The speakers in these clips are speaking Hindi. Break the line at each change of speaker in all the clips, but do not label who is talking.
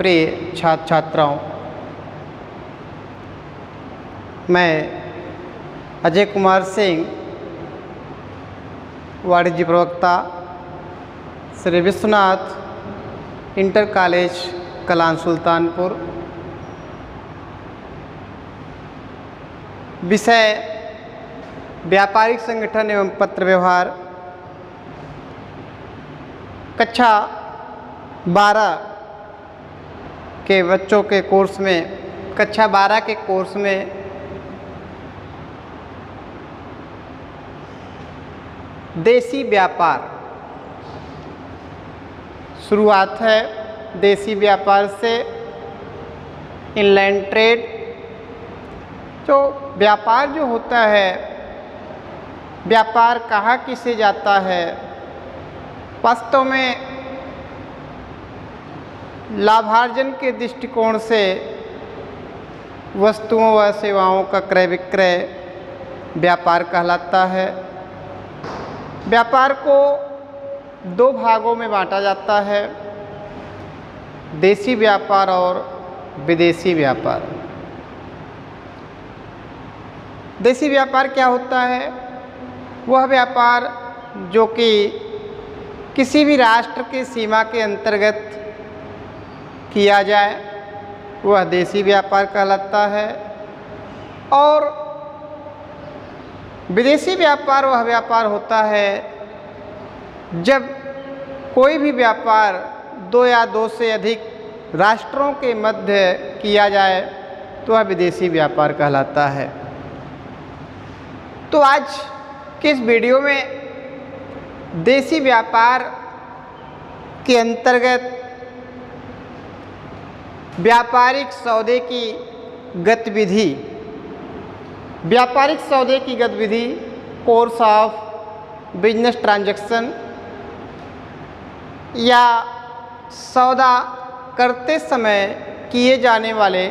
प्रिय छात्र छात्राओं, मैं अजय कुमार सिंह, वाणिज्य प्रवक्ता, श्री विश्वनाथ इंटर कॉलेज कलान सुल्तानपुर। विषय व्यापारिक संगठन एवं पत्र व्यवहार, कक्षा 12 के बच्चों के कोर्स में, कक्षा 12 के कोर्स में देसी व्यापार शुरुआत है। देसी व्यापार से इनलैंड ट्रेड, तो व्यापार जो होता है, व्यापार कहाँ किसे जाता है, वास्तव में लाभार्जन के दृष्टिकोण से वस्तुओं व सेवाओं का क्रय विक्रय व्यापार कहलाता है। व्यापार को 2 भागों में बांटा जाता है, देसी व्यापार और विदेशी व्यापार। देसी व्यापार क्या होता है? वह व्यापार जो कि किसी भी राष्ट्र की सीमा के अंतर्गत किया जाए, वह देसी व्यापार कहलाता है। और विदेशी व्यापार वह व्यापार होता है जब कोई भी व्यापार 2 या 2 से अधिक राष्ट्रों के मध्य किया जाए, तो वह विदेशी व्यापार कहलाता है। तो आज के इस वीडियो में देसी व्यापार के अंतर्गत व्यापारिक सौदे की गतिविधि, व्यापारिक सौदे की गतिविधि, कोर्स ऑफ बिजनेस ट्रांजैक्शन, या सौदा करते समय किए जाने वाले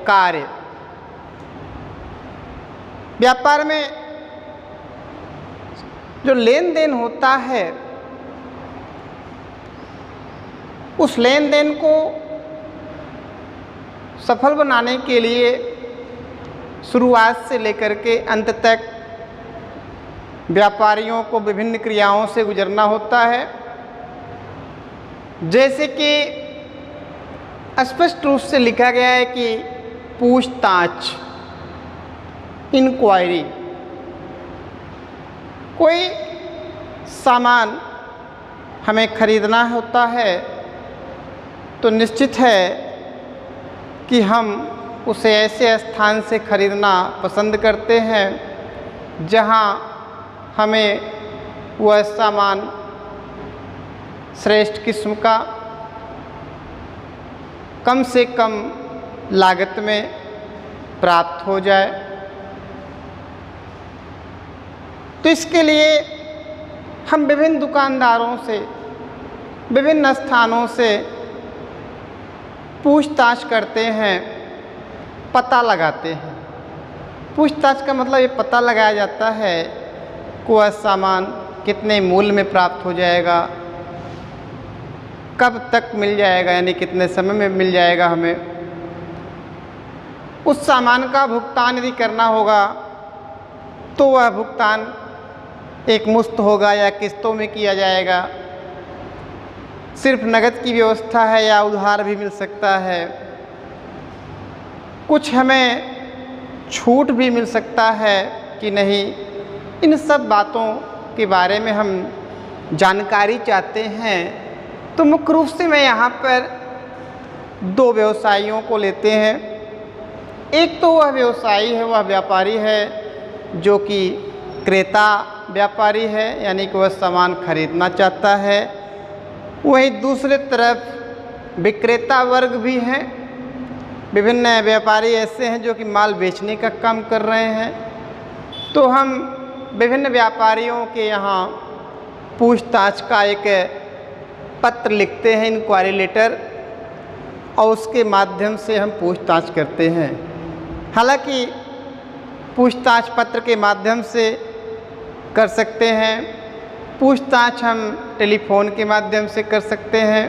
कार्य। व्यापार में जो लेन देन होता है, उस लेन देन को सफल बनाने के लिए शुरुआत से लेकर के अंत तक व्यापारियों को विभिन्न क्रियाओं से गुजरना होता है। जैसे कि स्पष्ट रूप से लिखा गया है कि पूछताछ, इंक्वायरी। कोई सामान हमें खरीदना होता है तो निश्चित है कि हम उसे ऐसे स्थान से खरीदना पसंद करते हैं जहां हमें वह सामान श्रेष्ठ किस्म का, कम से कम लागत में प्राप्त हो जाए। तो इसके लिए हम विभिन्न दुकानदारों से, विभिन्न स्थानों से पूछताछ करते हैं, पता लगाते हैं। पूछताछ का मतलब ये पता लगाया जाता है कि वह सामान कितने मूल्य में प्राप्त हो जाएगा, कब तक मिल जाएगा, यानी कितने समय में मिल जाएगा हमें। उस सामान का भुगतान यदि करना होगा तो वह भुगतान एक मुश्त होगा या किस्तों में किया जाएगा, सिर्फ नकद की व्यवस्था है या उधार भी मिल सकता है, कुछ हमें छूट भी मिल सकता है कि नहीं। इन सब बातों के बारे में हम जानकारी चाहते हैं। तो मुख्य रूप से मैं यहाँ पर 2 व्यवसायियों को लेते हैं। एक तो वह व्यवसायी है, वह व्यापारी है जो कि क्रेता व्यापारी है, यानी कि वह सामान खरीदना चाहता है। वहीं दूसरे तरफ विक्रेता वर्ग भी हैं। विभिन्न व्यापारी ऐसे हैं जो कि माल बेचने का काम कर रहे हैं। तो हम विभिन्न व्यापारियों के यहाँ पूछताछ का एक पत्र लिखते हैं, इंक्वायरी लेटर, और उसके माध्यम से हम पूछताछ करते हैं। हालांकि पूछताछ पत्र के माध्यम से कर सकते हैं, पूछताछ हम टेलीफोन के माध्यम से कर सकते हैं।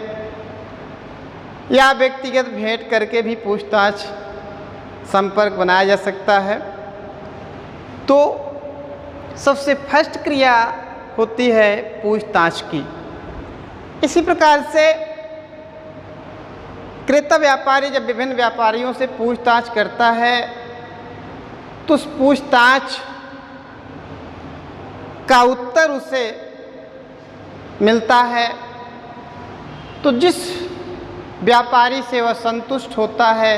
या व्यक्तिगत भेंट करके भी पूछताछ संपर्क बनाया जा सकता है। तो सबसे फर्स्ट क्रिया होती है पूछताछ की। इसी प्रकार से क्रेता व्यापारी जब विभिन्न व्यापारियों से पूछताछ करता है तो उस पूछताछ का उत्तर उसे मिलता है, तो जिस व्यापारी से वह संतुष्ट होता है,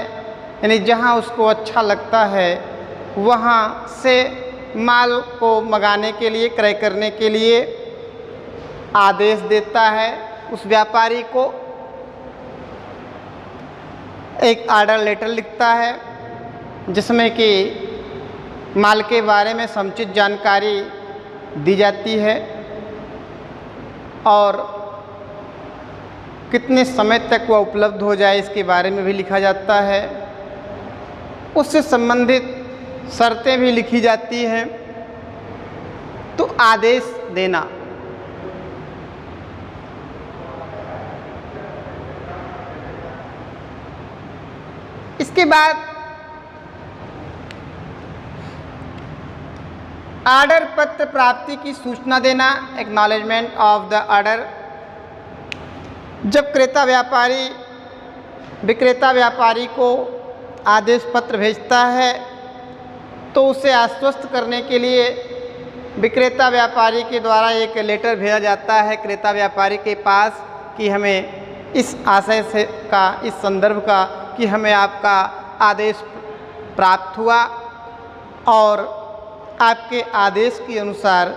यानी जहाँ उसको अच्छा लगता है, वहाँ से माल को मंगाने के लिए, क्रय करने के लिए आदेश देता है। उस व्यापारी को एक ऑर्डर लेटर लिखता है जिसमें कि माल के बारे में समुचित जानकारी दी जाती है और कितने समय तक वह उपलब्ध हो जाए इसके बारे में भी लिखा जाता है। उससे संबंधित शर्तें भी लिखी जाती हैं। तो आदेश देना, इसके बाद ऑर्डर पत्र प्राप्ति की सूचना देना, एक्नॉलेजमेंट ऑफ द ऑर्डर। जब क्रेता व्यापारी विक्रेता व्यापारी को आदेश पत्र भेजता है तो उसे आश्वस्त करने के लिए विक्रेता व्यापारी के द्वारा एक लेटर भेजा जाता है क्रेता व्यापारी के पास कि हमें इस आशय से इस संदर्भ का कि हमें आपका आदेश प्राप्त हुआ और आपके आदेश के अनुसार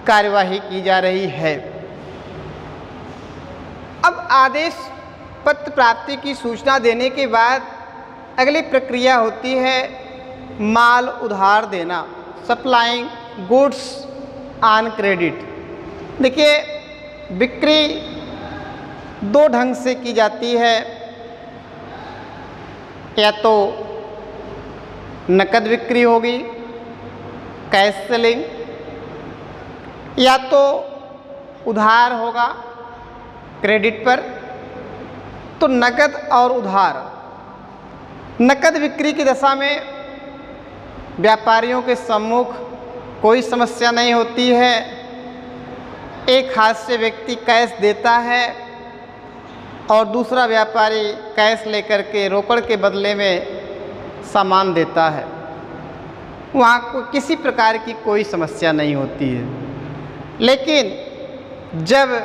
कार्यवाही की जा रही है। अब आदेश पत्र प्राप्ति की सूचना देने के बाद अगली प्रक्रिया होती है माल उधार देना, सप्लाइंग गुड्स ऑन क्रेडिट। देखिए, बिक्री दो ढंग से की जाती है, या तो नकद बिक्री होगी, कैश सेलिंग, या तो उधार होगा क्रेडिट पर। तो नकद और उधार, नकद बिक्री की दशा में व्यापारियों के सम्मुख कोई समस्या नहीं होती है। एक हाथ से व्यक्ति कैश देता है और दूसरा व्यापारी कैश लेकर के रोकड़ के बदले में सामान देता है, वहाँ को किसी प्रकार की कोई समस्या नहीं होती है। लेकिन जब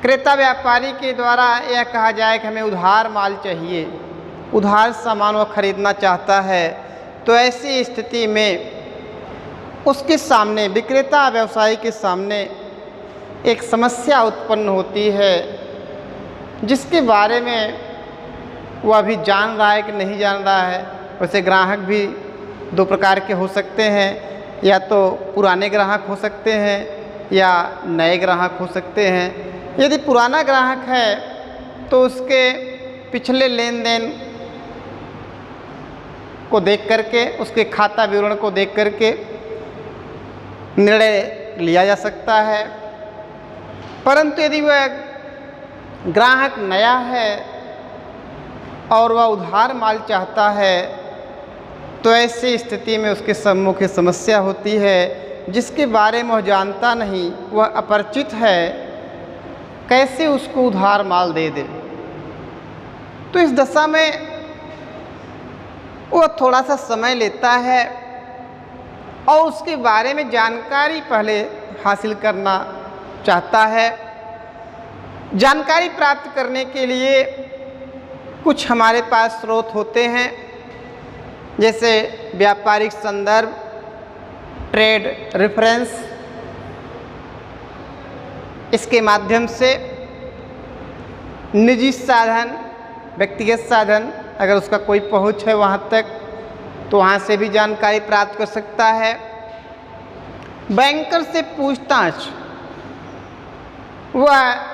क्रेता व्यापारी के द्वारा यह कहा जाए कि हमें उधार माल चाहिए, उधार सामान वह खरीदना चाहता है, तो ऐसी स्थिति में उसके सामने, विक्रेता व्यवसायी के सामने एक समस्या उत्पन्न होती है जिसके बारे में वह अभी जान रहा है कि नहीं जान रहा है। वैसे ग्राहक भी दो प्रकार के हो सकते हैं, या तो पुराने ग्राहक हो सकते हैं या नए ग्राहक हो सकते हैं। यदि पुराना ग्राहक है तो उसके पिछले लेन देन को देख करके, उसके खाता विवरण को देख करके निर्णय लिया जा सकता है। परंतु यदि वह ग्राहक नया है और वह उधार माल चाहता है तो ऐसी स्थिति में उसके सम्मुख समस्या होती है जिसके बारे में वह जानता नहीं, वह अपरिचित है, कैसे उसको उधार माल दे दे। तो इस दशा में वह थोड़ा सा समय लेता है और उसके बारे में जानकारी पहले हासिल करना चाहता है। जानकारी प्राप्त करने के लिए कुछ हमारे पास स्रोत होते हैं, जैसे व्यापारिक संदर्भ, ट्रेड रेफरेंस। इसके माध्यम से निजी साधन, व्यक्तिगत साधन, अगर उसका कोई पहुंच है वहाँ तक, तो वहाँ से भी जानकारी प्राप्त कर सकता है। बैंकर से पूछताछ, वह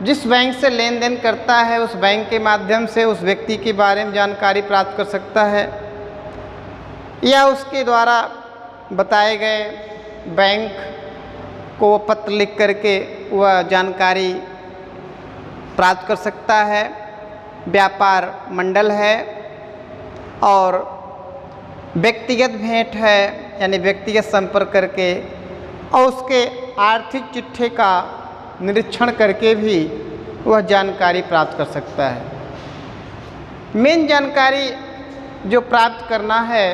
जिस बैंक से लेन देन करता है उस बैंक के माध्यम से उस व्यक्ति के बारे में जानकारी प्राप्त कर सकता है, या उसके द्वारा बताए गए बैंक को पत्र लिख करके वह जानकारी प्राप्त कर सकता है, व्यापार मंडल है और व्यक्तिगत भेंट है यानी व्यक्तिगत संपर्क करके और उसके आर्थिक चिट्ठे का निरीक्षण करके भी वह जानकारी प्राप्त कर सकता है। मेन जानकारी जो प्राप्त करना है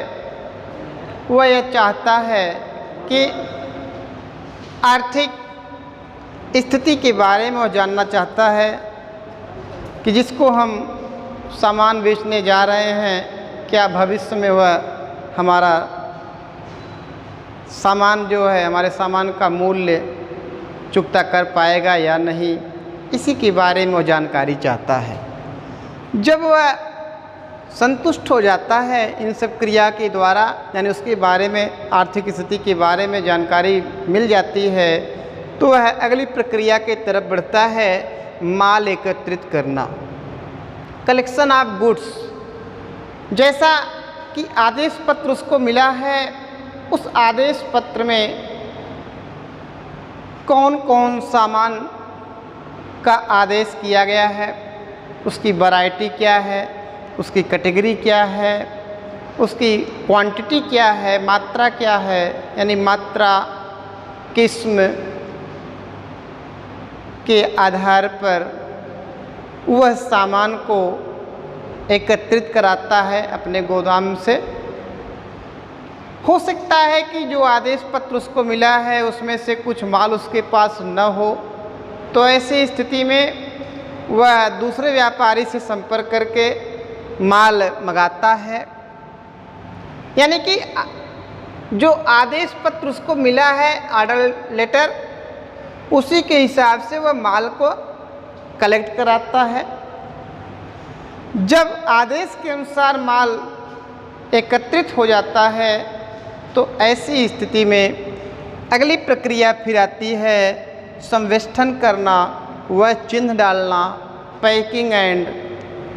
वह यह चाहता है कि आर्थिक स्थिति के बारे में वह जानना चाहता है कि जिसको हम सामान बेचने जा रहे हैं क्या भविष्य में वह हमारा सामान जो है हमारे सामान का मूल्य चुकता कर पाएगा या नहीं, इसी के बारे में वो जानकारी चाहता है। जब वह संतुष्ट हो जाता है इन सब क्रिया के द्वारा यानी उसके बारे में आर्थिक स्थिति के बारे में जानकारी मिल जाती है तो वह अगली प्रक्रिया के तरफ बढ़ता है, माल एकत्रित करना, कलेक्शन ऑफ गुड्स। जैसा कि आदेश पत्र उसको मिला है उस आदेश पत्र में कौन कौन सामान का आदेश किया गया है, उसकी वैरायटी क्या है, उसकी कैटेगरी क्या है, उसकी क्वांटिटी क्या है, मात्रा क्या है, यानी मात्रा किस्म के आधार पर वह सामान को एकत्रित कराता है अपने गोदाम से। हो सकता है कि जो आदेश पत्र उसको मिला है उसमें से कुछ माल उसके पास न हो, तो ऐसी स्थिति में वह दूसरे व्यापारी से संपर्क करके माल मंगाता है। यानी कि जो आदेश पत्र उसको मिला है ऑर्डर लेटर, उसी के हिसाब से वह माल को कलेक्ट कराता है। जब आदेश के अनुसार माल एकत्रित हो जाता है तो ऐसी स्थिति में अगली प्रक्रिया फिर आती है संवेष्टन करना, वह चिन्ह डालना, पैकिंग एंड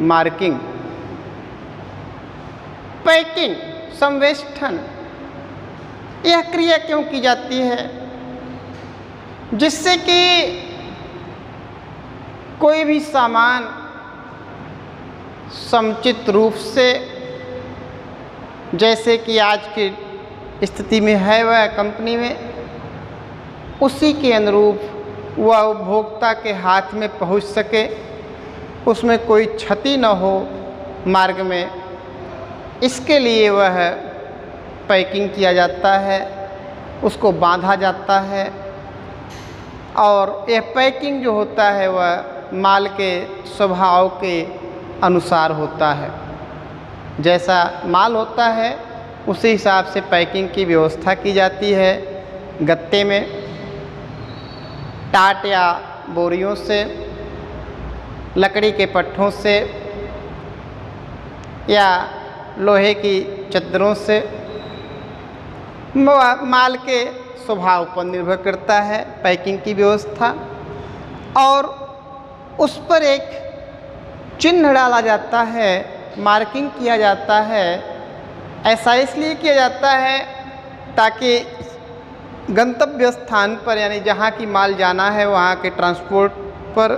मार्किंग। पैकिंग, संवेष्टन, यह क्रिया क्यों की जाती है? जिससे कि कोई भी सामान समुचित रूप से, जैसे कि आज की स्थिति में है वह कंपनी में, उसी के अनुरूप वह उपभोक्ता के हाथ में पहुंच सके, उसमें कोई क्षति न हो मार्ग में, इसके लिए वह पैकिंग किया जाता है, उसको बांधा जाता है। और यह पैकिंग जो होता है वह माल के स्वभाव के अनुसार होता है। जैसा माल होता है उसी हिसाब से पैकिंग की व्यवस्था की जाती है। गत्ते में, टाट या बोरियों से, लकड़ी के पट्टों से या लोहे की चद्दरों से, माल के स्वभाव पर निर्भर करता है पैकिंग की व्यवस्था। और उस पर एक चिन्ह डाला जाता है, मार्किंग किया जाता है। ऐसा इसलिए किया जाता है ताकि गंतव्य स्थान पर यानी जहाँ की माल जाना है वहाँ के ट्रांसपोर्ट पर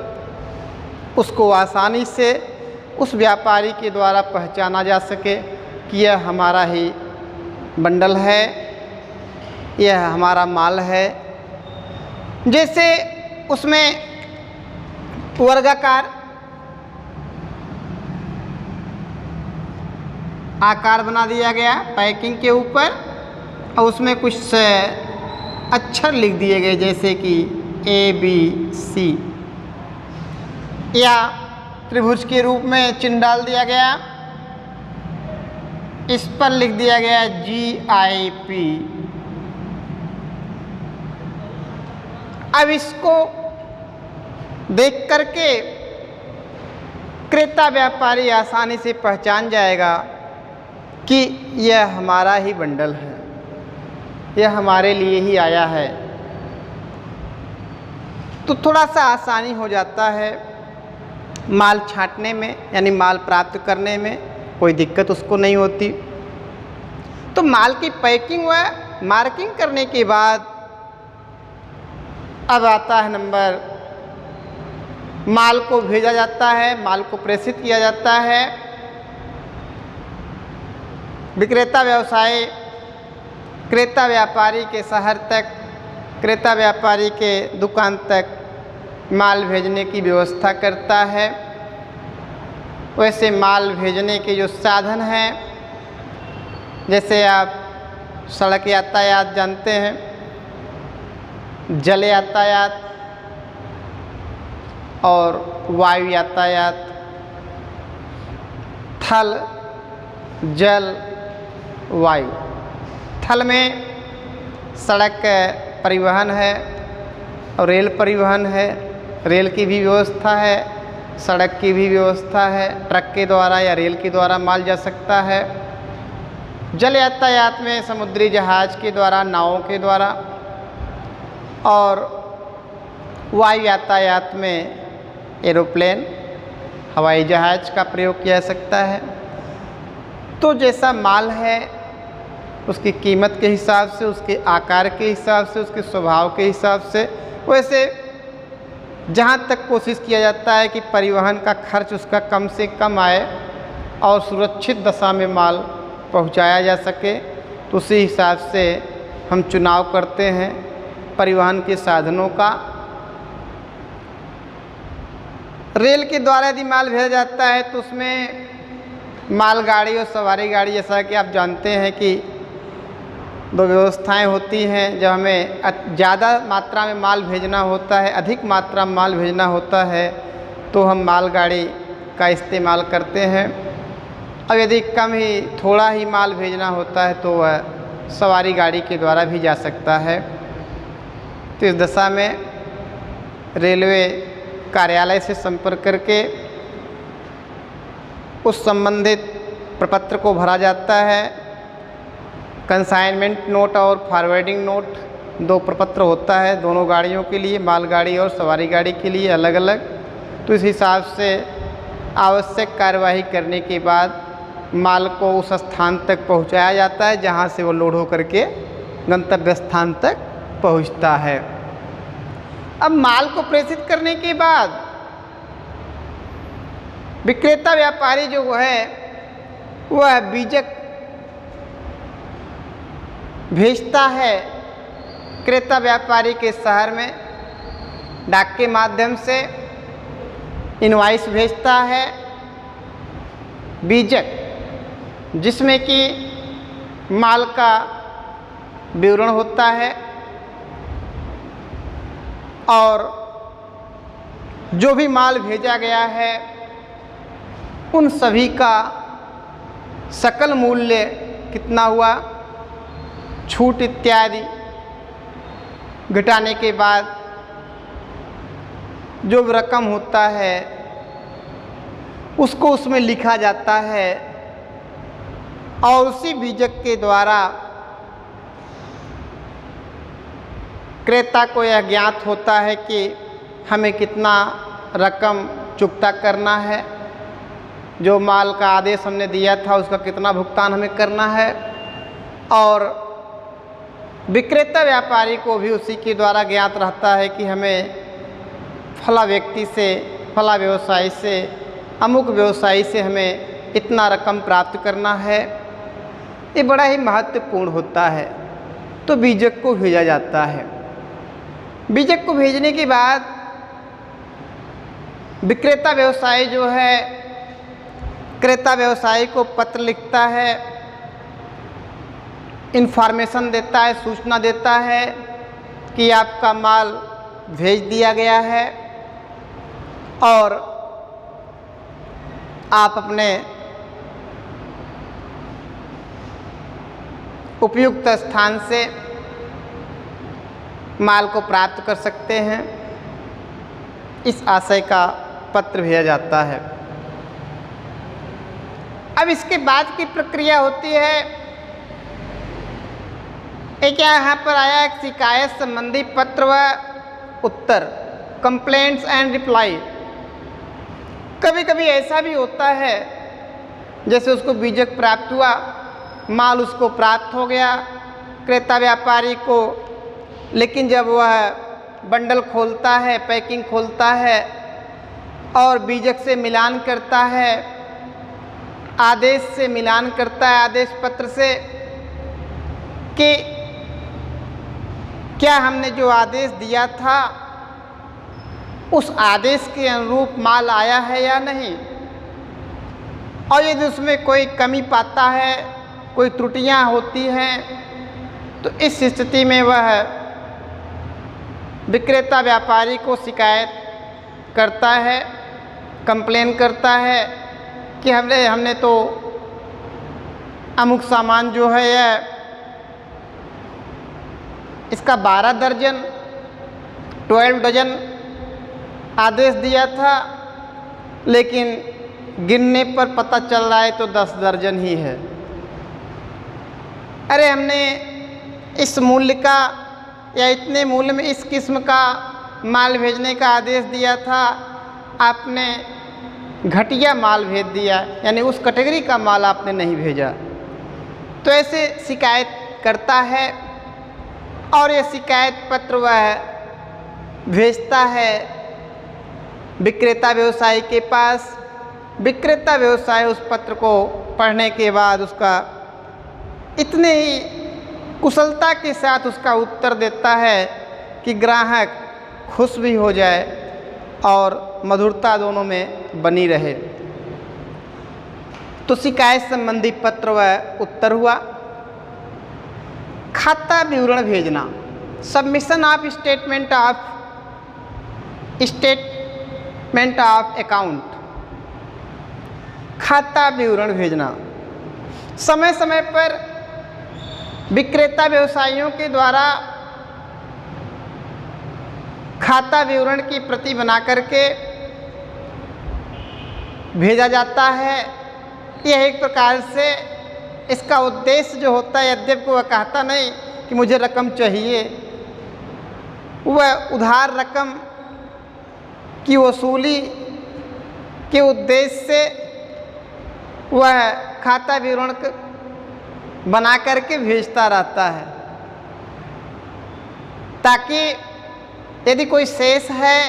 उसको आसानी से उस व्यापारी के द्वारा पहचाना जा सके कि यह हमारा ही बंडल है, यह हमारा माल है। जैसे उसमें वर्गाकार आकार बना दिया गया पैकिंग के ऊपर और उसमें कुछ अक्षर लिख दिए गए जैसे कि ABC, या त्रिभुज के रूप में चिन्ह डाल दिया गया, इस पर लिख दिया गया GIP। अब इसको देख करके क्रेता व्यापारी आसानी से पहचान जाएगा कि यह हमारा ही बंडल है, यह हमारे लिए ही आया है। तो थोड़ा सा आसानी हो जाता है माल छांटने में, यानी माल प्राप्त करने में कोई दिक्कत उसको नहीं होती। तो माल की पैकिंग व मार्किंग करने के बाद अब आता है नंबर माल को भेजा जाता है, माल को प्रेषित किया जाता है। विक्रेता व्यवसाय क्रेता व्यापारी के शहर तक, क्रेता व्यापारी के दुकान तक माल भेजने की व्यवस्था करता है। वैसे माल भेजने के जो साधन हैं, जैसे आप सड़क यातायात जानते हैं, जल यातायात और वायु यातायात, थल, जल, वायु। थल में सड़क परिवहन है और रेल परिवहन है, रेल की भी व्यवस्था है, सड़क की भी व्यवस्था है, ट्रक के द्वारा या रेल के द्वारा माल जा सकता है। जल यातायात में समुद्री जहाज के द्वारा, नावों के द्वारा, और वायु यातायात में एरोप्लेन, हवाई जहाज का प्रयोग किया जा सकता है। तो जैसा माल है उसकी कीमत के हिसाब से, उसके आकार के हिसाब से, उसके स्वभाव के हिसाब से, वैसे जहाँ तक कोशिश किया जाता है कि परिवहन का खर्च उसका कम से कम आए और सुरक्षित दशा में माल पहुँचाया जा सके, तो उसी हिसाब से हम चुनाव करते हैं परिवहन के साधनों का। रेल के द्वारा यदि माल भेजा जाता है तो उसमें मालगाड़ी और सवारी गाड़ी, जैसा कि आप जानते हैं कि दो व्यवस्थाएं होती हैं। जब हमें ज़्यादा मात्रा में माल भेजना होता है, अधिक मात्रा में माल भेजना होता है, तो हम मालगाड़ी का इस्तेमाल करते हैं। और यदि कम ही, थोड़ा ही माल भेजना होता है तो वह सवारी गाड़ी के द्वारा भी जा सकता है। तो इस दशा में रेलवे कार्यालय से संपर्क करके उस संबंधित प्रपत्र को भरा जाता है। कंसाइनमेंट नोट और फॉरवर्डिंग नोट, दो प्रपत्र होता है दोनों गाड़ियों के लिए, मालगाड़ी और सवारी गाड़ी के लिए अलग अलग। तो इस हिसाब से आवश्यक कार्यवाही करने के बाद माल को उस स्थान तक पहुंचाया जाता है जहां से वो लोड होकर के गंतव्य स्थान तक पहुंचता है। अब माल को प्रेषित करने के बाद विक्रेता व्यापारी जो है वह बीजक भेजता है क्रेता व्यापारी के शहर में, डाक के माध्यम से इनवॉइस भेजता है बीजक, जिसमें कि माल का विवरण होता है और जो भी माल भेजा गया है उन सभी का सकल मूल्य कितना हुआ, छूट इत्यादि घटाने के बाद जो रकम होता है उसको उसमें लिखा जाता है और उसी बीजक के द्वारा क्रेता को यह ज्ञात होता है कि हमें कितना रकम चुकता करना है, जो माल का आदेश हमने दिया था उसका कितना भुगतान हमें करना है। और विक्रेता व्यापारी को भी उसी के द्वारा ज्ञात रहता है कि हमें फला व्यक्ति से, फला व्यवसायी से, अमुक व्यवसायी से हमें इतना रकम प्राप्त करना है। ये बड़ा ही महत्वपूर्ण होता है। तो बीजक को भेजा जाता है। बीजक को भेजने के बाद विक्रेता व्यवसायी जो है क्रेता व्यवसायी को पत्र लिखता है, इन्फॉर्मेशन देता है, सूचना देता है कि आपका माल भेज दिया गया है और आप अपने उपयुक्त स्थान से माल को प्राप्त कर सकते हैं। इस आशय का पत्र भेजा जाता है। अब इसके बाद की प्रक्रिया होती है, एक यहाँ पर आया एक शिकायत संबंधी पत्र व उत्तर, कंप्लेंट्स एंड रिप्लाई। कभी कभी ऐसा भी होता है जैसे उसको बीजक प्राप्त हुआ, माल उसको प्राप्त हो गया क्रेता व्यापारी को, लेकिन जब वह बंडल खोलता है, पैकिंग खोलता है और बीजक से मिलान करता है, आदेश से मिलान करता है, आदेश पत्र से, कि क्या हमने जो आदेश दिया था उस आदेश के अनुरूप माल आया है या नहीं। और यदि उसमें कोई कमी पाता है, कोई त्रुटियां होती हैं, तो इस स्थिति में वह विक्रेता व्यापारी को शिकायत करता है, कंप्लेन करता है कि हमने तो अमुक सामान जो है यह इसका 12 दर्जन 12 डजन आदेश दिया था, लेकिन गिनने पर पता चल रहा है तो 10 दर्जन ही है। अरे हमने इस मूल्य का या इतने मूल्य में इस किस्म का माल भेजने का आदेश दिया था, आपने घटिया माल भेज दिया, यानी उस कैटेगरी का माल आपने नहीं भेजा। तो ऐसे शिकायत करता है और ये शिकायत पत्र वह भेजता है विक्रेता व्यवसायी के पास। विक्रेता व्यवसायी उस पत्र को पढ़ने के बाद उसका इतने ही कुशलता के साथ उसका उत्तर देता है कि ग्राहक खुश भी हो जाए और मधुरता दोनों में बनी रहे। तो शिकायत संबंधी पत्र वह उत्तर हुआ। खाता विवरण भेजना, submission of statement of account, खाता विवरण भेजना। समय समय पर विक्रेता व्यवसायियों के द्वारा खाता विवरण की प्रति बना करके भेजा जाता है। यह एक प्रकार से इसका उद्देश्य जो होता है, यद्यपि वह कहता नहीं कि मुझे रकम चाहिए, वह उधार रकम की वसूली के उद्देश्य से वह खाता विवरण बना करके भेजता रहता है, ताकि यदि कोई शेष है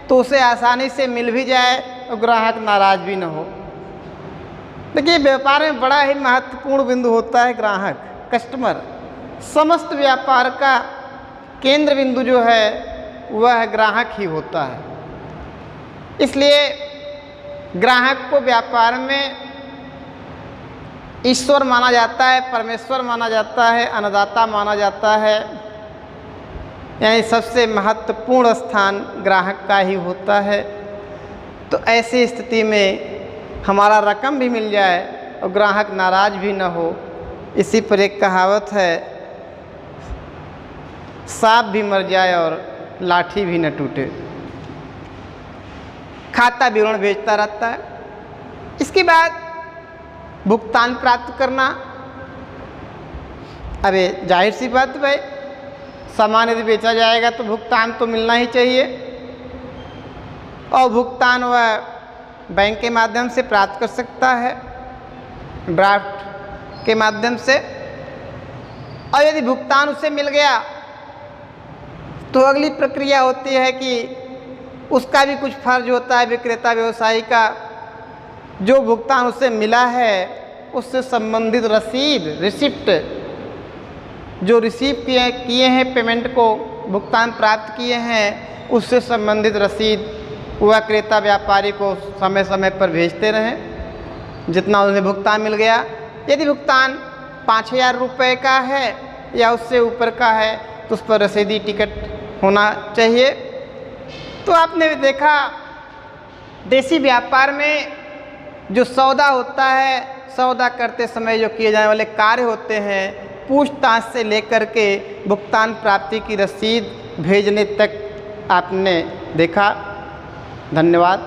तो उसे आसानी से मिल भी जाए और ग्राहक नाराज भी न हो। देखिए, व्यापार में बड़ा ही महत्वपूर्ण बिंदु होता है ग्राहक, कस्टमर। समस्त व्यापार का केंद्र बिंदु जो है वह ग्राहक ही होता है। इसलिए ग्राहक को व्यापार में ईश्वर माना जाता है, परमेश्वर माना जाता है, अन्नदाता माना जाता है, यानी सबसे महत्वपूर्ण स्थान ग्राहक का ही होता है। तो ऐसी स्थिति में हमारा रकम भी मिल जाए और ग्राहक नाराज भी न हो। इसी पर एक कहावत है, सांप भी मर जाए और लाठी भी न टूटे। खाता विवरण भेजता रहता है। इसके बाद भुगतान प्राप्त करना। अबे जाहिर सी बात भाई, सामान यदि बेचा जाएगा तो भुगतान तो मिलना ही चाहिए, और भुगतान वह बैंक के माध्यम से प्राप्त कर सकता है, ड्राफ्ट के माध्यम से। और यदि भुगतान उसे मिल गया तो अगली प्रक्रिया होती है कि उसका भी कुछ फर्ज होता है, विक्रेता व्यवसायी का, जो भुगतान उसे मिला है उससे संबंधित रसीद, रिसिप्ट जो रिसीव किए हैं, पेमेंट को भुगतान प्राप्त किए हैं, उससे संबंधित रसीद वह क्रेता व्यापारी को समय समय पर भेजते रहें जितना उन्हें भुगतान मिल गया। यदि भुगतान 5000 रुपये का है या उससे ऊपर का है तो उस पर रसीदी टिकट होना चाहिए। तो आपने भी देखा, देसी व्यापार में जो सौदा होता है, सौदा करते समय जो किए जाने वाले कार्य होते हैं, पूछताछ से लेकर के भुगतान प्राप्ति की रसीद भेजने तक आपने देखा। धन्यवाद।